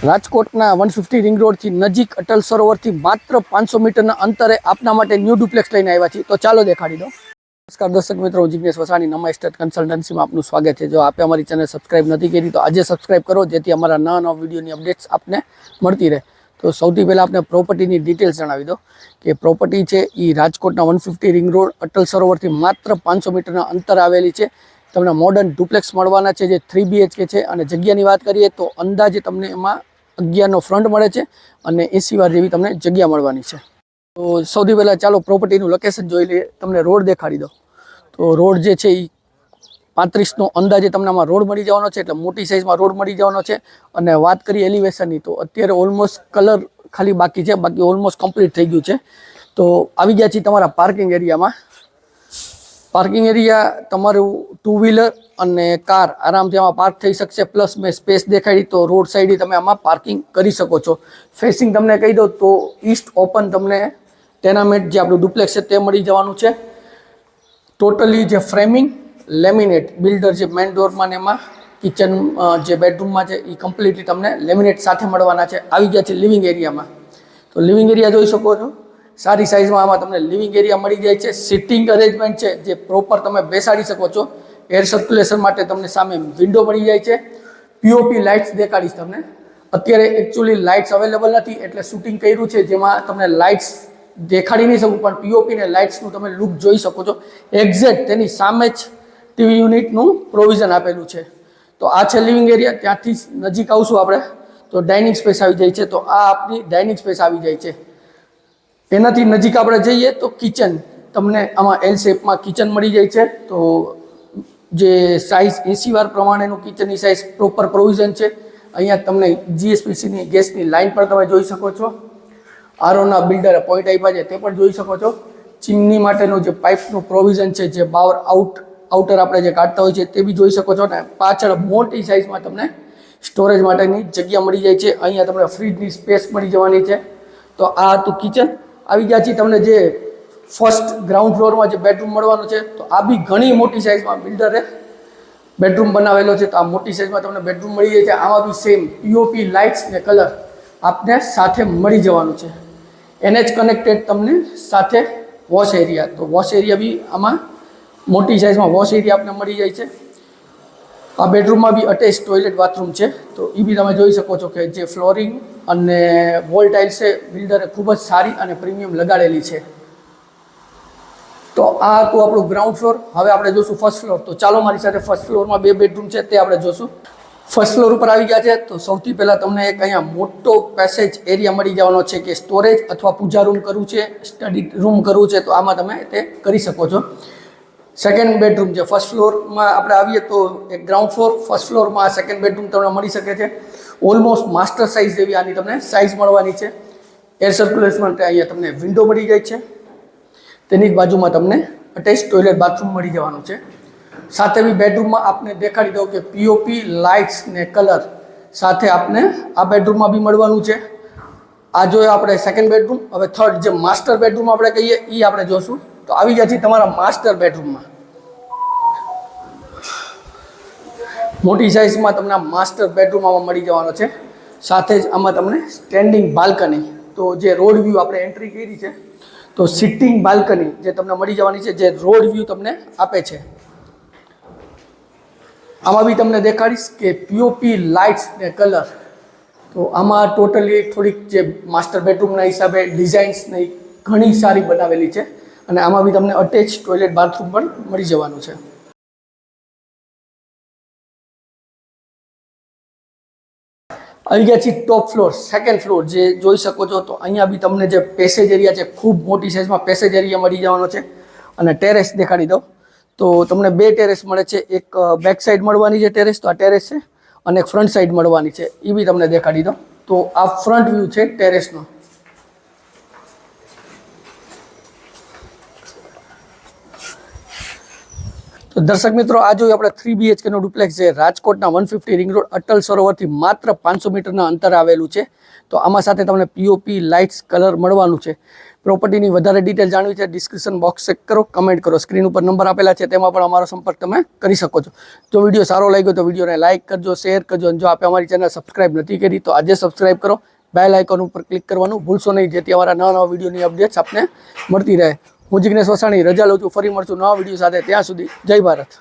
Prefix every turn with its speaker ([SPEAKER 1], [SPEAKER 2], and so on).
[SPEAKER 1] રાજકોટના 150 રિંગ રોડથી નજીક અટલ સરોવરથી માત્ર 500 મીટરના અંતરે આપના માટે ન્યૂ ડુપ્લેક્સ લઈને આવ્યા છીએ. તો ચાલો દેખાડી દો. નમસ્કાર દર્શક મિત્રો, હું જિગ્નેશ વસાણી, નમા એસ્ટેટ કન્સલ્ટન્સીમાં આપનું સ્વાગત છે. જો આપે અમારી ચેનલ સબસ્ક્રાઇબ નથી કરી તો આજે સબસ્ક્રાઇબ કરો, જેથી અમારા નવા વિડીયોની અપડેટ્સ આપને મળતી રહે. તો સૌથી પહેલાં આપને પ્રોપર્ટીની ડિટેલ્સ જણાવી દો કે પ્રોપર્ટી છે એ રાજકોટના 150 રિંગ રોડ અટલ સરોવરથી માત્ર 500 મીટરના અંતરે આવેલી છે. તમને મોડર્ન ડુપ્લેક્સ મળવાના છે જે 3 BHK છે. અને જગ્યાની વાત કરીએ તો અંદાજે તમને એમાં 11નો ફ્રન્ટ મળે છે અને 80 વાર જેવી તમને જગ્યા મળવાની છે. તો સૌથી પહેલાં ચાલો પ્રોપર્ટીનું લોકેશન જોઈ લઈએ. તમને રોડ દેખાડી દો. તો રોડ જે છે એ 35નો અંદાજે તમને આમાં રોડ મળી જવાનો છે, એટલે મોટી સાઇઝમાં રોડ મળી જવાનો છે. અને વાત કરીએ એલિવેશનની તો અત્યારે ઓલમોસ્ટ કલર ખાલી બાકી છે, બાકી ઓલમોસ્ટ કમ્પ્લીટ થઈ ગયું છે. તો આવી ગયા છીએ તમારા પાર્કિંગ એરિયામાં. પાર્કિંગ એરિયા તમારું 2 વ્હીલર અને કાર આરામથી આમાં પાર્ક થઈ શકશે. પ્લસ મેં સ્પેસ દેખાડી તો રોડ સાઈડ તમે આમાં પાર્કિંગ કરી શકો છો. ફેસિંગ તમને કહી દો તો ઈસ્ટ ઓપન તમને ટેનામેન્ટ જે આપણું ડુપ્લેક્સ છે તે મળી જવાનું છે. ટોટલી જે ફ્રેમિંગ લેમિનેટ બિલ્ડર જે મેઇન ડોરમાં ને એમાં કિચન જે બેડરૂમમાં છે એ કમ્પ્લીટલી તમને લેમિનેટ સાથે મળવાના છે. આવી ગયા છે લિવિંગ એરિયામાં. તો લિવિંગ એરિયા જોઈ શકો છો, સારી સાઇઝમાં આમાં તમને લિવિંગ એરિયા મળી જાય છે. સિટિંગ અરેન્જમેન્ટ છે જે પ્રોપર તમે બેસાડી શકો છો. એર સર્ક્યુલેશન માટે તમને સામે વિન્ડો મળી જાય છે. પીઓપી લાઇટ્સ દેખાડીશ તમને. અત્યારે એકચ્યુઅલી લાઇટ્સ અવેલેબલ નથી એટલે શૂટિંગ કર્યું છે, જેમાં તમને લાઇટ્સ દેખાડી નહીં શકું, પણ પીઓપી ને લાઇટ્સનું તમે લુક જોઈ શકો છો. એક્ઝેક્ટ તેની સામે જ ટીવી યુનિટનું પ્રોવિઝન આપેલું છે. તો આ છે લિવિંગ એરિયા. ત્યાંથી નજીક આવશું આપણે તો ડાઇનિંગ સ્પેસ આવી જાય છે. તો આ આપણી ડાઇનિંગ સ્પેસ આવી જાય છે. એનાથી નજીક આપણે જઈએ તો કિચન, તમને આમાં એલ શેપમાં કિચન મળી જાય છે. તો જે સાઇઝ 80 વાર પ્રમાણેનું કિચનની સાઇઝ પ્રોપર પ્રોવિઝન છે. અહીંયા તમને GSPCની ગેસની લાઇન પણ તમે જોઈ શકો છો. આરોના બિલ્ડરે પોઈન્ટ આપ્યા છે તે પણ જોઈ શકો છો. ચીમની માટેનું જે પાઇપનું પ્રોવિઝન છે, જે બાવર આઉટર આપણે જે કાઢતા હોય છે તે બી જોઈ શકો છો. ને પાછળ મોટી સાઇઝમાં તમને સ્ટોરેજ માટેની જગ્યા મળી જાય છે. અહીંયા તમને ફ્રીજની સ્પેસ મળી જવાની છે. તો આ હતું કિચન. આવી ગયા છીએ તમને જે ફર્સ્ટ ગ્રાઉન્ડ ફ્લોરમાં જે બેડરૂમ મળવાનો છે. તો આ બી ઘણી મોટી સાઇઝમાં બિલ્ડરે બેડરૂમ બનાવેલો છે. તો આ મોટી સાઇઝમાં તમને બેડરૂમ મળી જાય છે. આમાં બી સેમ પીઓપી લાઇટ્સ ને કલર આપને સાથે મળી જવાનું છે. NH કનેક્ટેડ તમને સાથે વોશ એરિયા, તો વોશ એરિયા બી આમાં મોટી સાઇઝમાં વોશ એરિયા આપને મળી જાય છે. આ બેડરૂમમાં બી અટેચ ટોયલેટ બાથરૂમ છે. તો એ બી તમે જોઈ શકો છો કે જે ફ્લોરિંગ અને વોલ ટાઇલ્સ છે બિલ્ડરે ખૂબ જ સારી અને પ્રીમિયમ લગાડેલી છે. તો આ હતું આપણું ગ્રાઉન્ડ ફ્લોર. હવે આપણે જોશું ફર્સ્ટ ફ્લોર. તો ચાલો મારી સાથે ફર્સ્ટ ફ્લોરમાં 2 બેડરૂમ છે તે આપણે જોશું. ફર્સ્ટ ફ્લોર ઉપર આવી ગયા છે. તો સૌથી પહેલાં તમને એક અહીંયા મોટો પેસેજ એરિયા મળી જવાનો છે કે સ્ટોરેજ અથવા પૂજા રૂમ કરવું છે, સ્ટડી રૂમ કરવું છે, તો આમાં તમે તે કરી શકો છો. સેકન્ડ બેડરૂમ જે ફર્સ્ટ ફ્લોરમાં આપણે આવીએ તો એક ગ્રાઉન્ડ ફ્લોર, ફર્સ્ટ ફ્લોરમાં સેકન્ડ બેડરૂમ તમને મળી શકે છે. ઓલમોસ્ટ માસ્ટર સાઇઝ જેવી આની તમને સાઇઝ મળવાની છે. એર સર્ક્યુલેશન માટે અહીંયા તમને વિન્ડો મળી જાય છે. તેની જ બાજુમાં તમને અટેચ ટોયલેટ બાથરૂમ મળી જવાનું છે. સાથે બી બેડરૂમમાં આપને દેખાડી દઉં કે પીઓપી લાઇટ્સ ને કલર સાથે આપને આ બેડરૂમમાં બી મળવાનું છે. આ જોયો આપણે સેકન્ડ બેડરૂમ. હવે થર્ડ જે માસ્ટર બેડરૂમ આપણે કહીએ એ આપણે જોશું. તો આવી જાય છે તમારા માસ્ટર બેડરૂમમાં. મોટી સાઇઝમાં તમને માસ્ટર બેડરૂમ આમાં મળી જવાનો છે. સાથે જ આમાં તમને સ્ટેન્ડિંગ બાલ્કની, તો જે રોડ વ્યૂ આપણે એન્ટ્રી કરી છે તો સિટિંગ બાલ્કની જે તમને મળી જવાની છે, જે રોડ વ્યૂ તમને આપે છે. આમાં બી તમને દેખાડીશ કે પીઓપી લાઇટ્સ ને કલર. તો આમાં ટોટલી થોડીક જે માસ્ટર બેડરૂમના હિસાબે ડિઝાઇન્સ ને ઘણી સારી બનાવેલી છે. અને આમાં બી તમને અટેચ ટોયલેટ બાથરૂમ પણ મળી જવાનું છે. આવી ગયા છીએ ટોપ ફ્લોર, સેકન્ડ ફ્લોર જે જોઈ શકો છો. તો અહીંયા બી તમને જે પેસેજ એરિયા છે, ખૂબ મોટી સાઇઝમાં પેસેજ એરિયા મળી જવાનો છે. અને ટેરેસ દેખાડી દો. તો તમને 2 ટેરેસ મળે છે. એક બેક સાઈડ મળવાની છે ટેરેસ, તો આ ટેરેસ છે. અને એક ફ્રન્ટ સાઈડ મળવાની છે, એ બી તમને દેખાડી દો. તો આ ફ્રન્ટ વ્યૂ છે ટેરેસનો. તો દર્શક મિત્રો આ જોઈએ આપણે 3 BHK નો ડુપ્લેક્સ છે રાજકોટના 150 રિંગ રોડ અટલ સરોવરથી માત્ર 500 મીટરના અંતરે આવેલું છે. તો આમાં સાથે તમને પીઓપી લાઇટ્સ કલર મળવાનું છે. પ્રોપર્ટીની વધારે ડિટેલ જાણવી છે ડિસ્ક્રિપ્શન બોક્સ ચેક કરો, કમેન્ટ કરો. સ્ક્રીન ઉપર નંબર આપેલા છે તેમાં પણ અમારો સંપર્ક તમે કરી શકો છો. જો વિડીયો સારો લાગ્યો તો વિડીયોને લાઇક કરજો, શેર કરજો અને જો આપે અમારી ચેનલ સબસ્ક્રાઇબ નથી કરી તો આજે સબસ્ક્રાઇબ કરો. બેલ આઇકોન ઉપર ક્લિક કરવાનું ભૂલશો નહીં, જેથી અમારા નવા વિડીયોની અપડેટ્સ આપને મળતી રહે. હું જિગ્નેશ વસાણી રજા લઉં છું. ફરી મળશું નવા વિડીયો સાથે. ત્યાં સુધી જય ભારત.